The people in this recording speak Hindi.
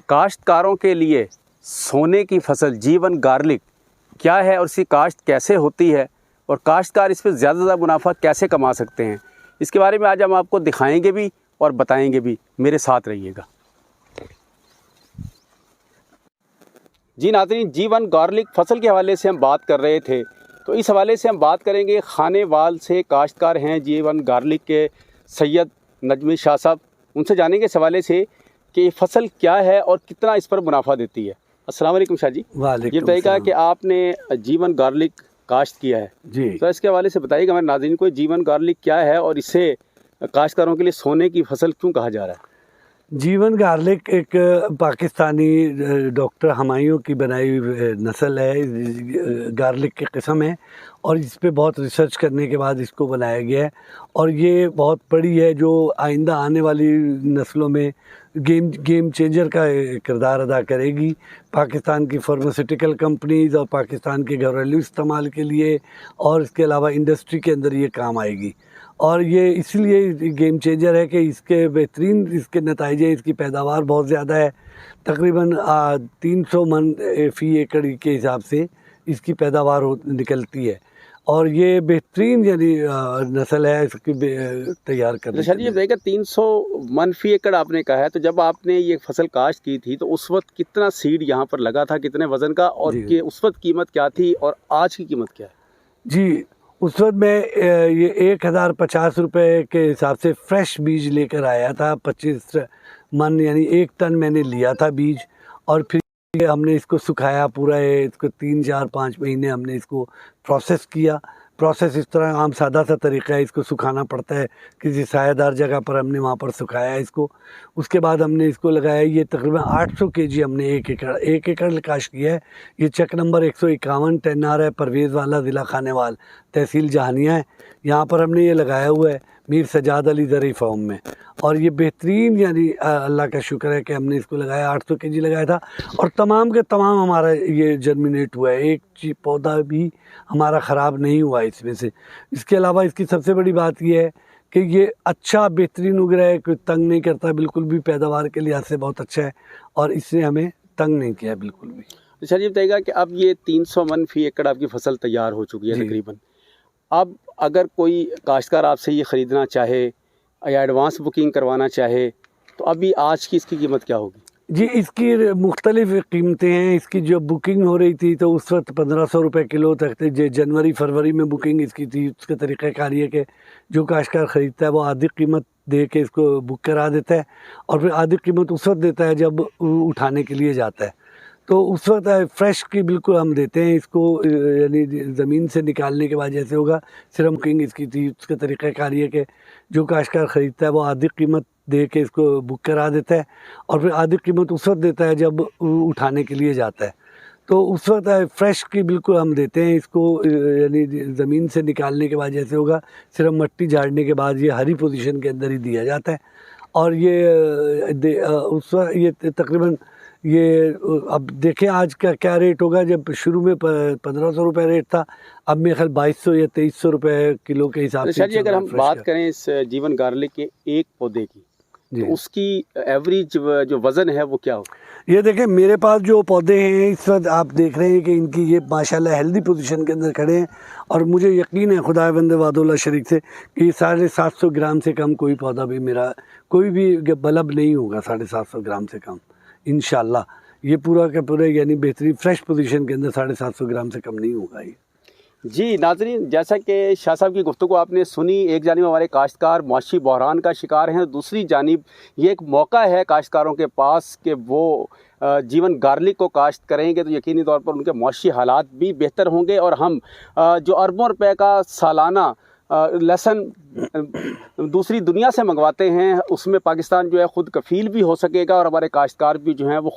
काश्तकारों के लिए सोने की फसल जीवन गार्लिक क्या है और इसकी काश्त कैसे होती है और काश्तकार इस पर ज़्यादा से ज़्यादा मुनाफा कैसे कमा सकते हैं, इसके बारे में आज हम आपको दिखाएंगे भी और बताएंगे भी। मेरे साथ रहिएगा। जी नाज़रीन, जीवन गार्लिक फसल के हवाले से हम बात कर रहे थे, तो इस हवाले से हम बात करेंगे खानेवाल से काश्तकार हैं जीवन गार्लिक के सैयद नजमी शाह साहब। उनसे जानेंगे इस हवाले से कि ये फसल क्या है और कितना इस पर मुनाफा देती है। अस्सलाम वालेकुम शाह जी। ये बताइएगा कि आपने जीवन गार्लिक काश्त किया है जी, तो इसके हवाले से बताइएगा हमारे नाज़रीन को जीवन गार्लिक क्या है और इसे काश्तकारों के लिए सोने की फसल क्यों कहा जा रहा है। जीवन गार्लिक एक पाकिस्तानी डॉक्टर हमायूं की बनाई नस्ल है, गार्लिक की किस्म है और इस पे बहुत रिसर्च करने के बाद इसको बनाया गया है और ये बहुत बड़ी है जो आइंदा आने वाली नस्लों में गेम चेंजर का किरदार अदा करेगी। पाकिस्तान की फार्मास्यूटिकल कंपनीज़ और पाकिस्तान के घरेलू इस्तेमाल के लिए और इसके अलावा इंडस्ट्री के अंदर ये काम आएगी और ये इसलिए गेम चेंजर है कि इसके बेहतरीन इसके नतीजे, इसकी पैदावार बहुत ज़्यादा है। तकरीबन 300 मन फ़ी एकड़ के हिसाब से इसकी पैदावार निकलती है और ये बेहतरीन यानी नस्ल है इसकी तैयार करने। अच्छा जी, ये बताइएगा 300 मन फ़ी एकड़ आपने कहा है, तो जब आपने ये फसल काश्त की थी तो उस वक्त कितना सीड यहाँ पर लगा था, कितने वज़न का, और कि उस वक्त कीमत क्या थी और आज की कीमत क्या है। जी, उस वक्त मैं ये 1050 रुपये के हिसाब से फ्रेश बीज लेकर आया था। 25 मन यानी 1 टन मैंने लिया था बीज और फिर हमने इसको सुखाया पूरा है, इसको 3 4 5 महीने हमने इसको प्रोसेस किया। प्रोसेस इस तरह आम सादा सा तरीका है, इसको सुखाना पड़ता है किसी सायादार जगह पर, हमने वहाँ पर सुखाया इसको। उसके बाद हमने इसको लगाया, ये तकरीबन 800 केजी हमने 1 एकड़ काश्त किया है। ये चक नंबर 151 10R है, परवेज़ वाला, ज़िला खानेवाल, तहसील जहानिया है। यहाँ पर हमने ये लगाया हुआ है मीर सजाद अली ज़रई फार्म में और ये बेहतरीन यानी अल्लाह का शुक्र है कि हमने इसको लगाया। 800 केजी लगाया था और तमाम के तमाम हमारा ये जर्मिनेट हुआ है, एक पौधा भी हमारा ख़राब नहीं हुआ इसमें से। इसके अलावा इसकी सबसे बड़ी बात यह है कि ये अच्छा बेहतरीन उग रहा है, कोई तंग नहीं करता बिल्कुल भी, पैदावार के लिहाज से बहुत अच्छा है और इसने हमें तंग नहीं किया बिल्कुल भी। अच्छा ये बताइएगा कि अब ये 300 मन फ़ी एकड़ आपकी फसल तैयार हो चुकी है तकरीबन। अब अगर कोई काश्तकार आपसे ये ख़रीदना चाहे या एडवांस बुकिंग करवाना चाहे तो अभी आज की इसकी कीमत क्या होगी। जी, इसकी मुख्तलिफ कीमतें हैं। इसकी जो बुकिंग हो रही थी तो उस वक्त 1500 रुपये किलो तक थी। जनवरी फरवरी में बुकिंग इसकी थी। उसका तरीक़ाकार ये कि जो काश्तकार ख़रीदता है वो आधी कीमत दे के इसको बुक करा देता है और फिर आधी कीमत उस वक्त देता है जब उठाने के लिए जाता है। तो उस वक्त फ्रेश की बिल्कुल हम देते हैं इसको, यानी ज़मीन से निकालने के बाद जैसे होगा सिर्फ बुकिंग इसकी थी। उसका तरीक़ाकार ये कि जो काश्तकार ख़रीदता है वो आधी कीमत दे के इसको बुक करा देता है और फिर आधी कीमत उस वक्त देता है जब उठाने के लिए जाता है। तो उस वक्त फ्रेश की बिल्कुल हम देते हैं इसको, यानी ज़मीन से निकालने के बाद जैसे होगा सिर्फ मिट्टी झाड़ने के बाद ये हरी पोजीशन के अंदर ही दिया जाता है और ये उस वक्त ये तकरीबन ये अब देखें आज का क्या रेट होगा। जब शुरू में 1500 रुपये रेट था, अब मेरे ख्याल 2200 या 2300 रुपये किलो के हिसाब से। जी, अगर हम बात करें इस जीवन गार्लिक के एक पौधे की तो उसकी एवरेज जो वज़न है वो क्या हो। ये देखें मेरे पास जो पौधे हैं इस वक्त आप देख रहे हैं कि इनकी ये माशाल्लाह हेल्दी पोजीशन के अंदर खड़े हैं और मुझे यकीन है खुदा बंदे वादुल्लाह शरीक से कि 750 ग्राम से कम कोई पौधा भी मेरा कोई भी बल्ब नहीं होगा 750 ग्राम से कम इंशाल्लाह। ये पूरा का पूरा यानी बेहतरीन फ्रेश पोजीशन के अंदर 750 ग्राम से कम नहीं होगा ये। जी नाज़रीन, जैसा कि शाह साहब की गुफ्तगू आपने सुनी, एक जानिब हमारे काश्तकार मुआशी बहरान का शिकार हैं, दूसरी जानिब ये एक मौका है काश्तकारों के पास कि वो जीवन गार्लिक को काश्त करेंगे तो यकीनी तौर पर उनके मुआशी हालात भी बेहतर होंगे और हम जो अरबों रुपए का सालाना लहसुन दूसरी दुनिया से मंगवाते हैं उसमें पाकिस्तान जो है ख़ुद कफ़ील भी हो सकेगा और हमारे काश्तकार भी जो हैं वो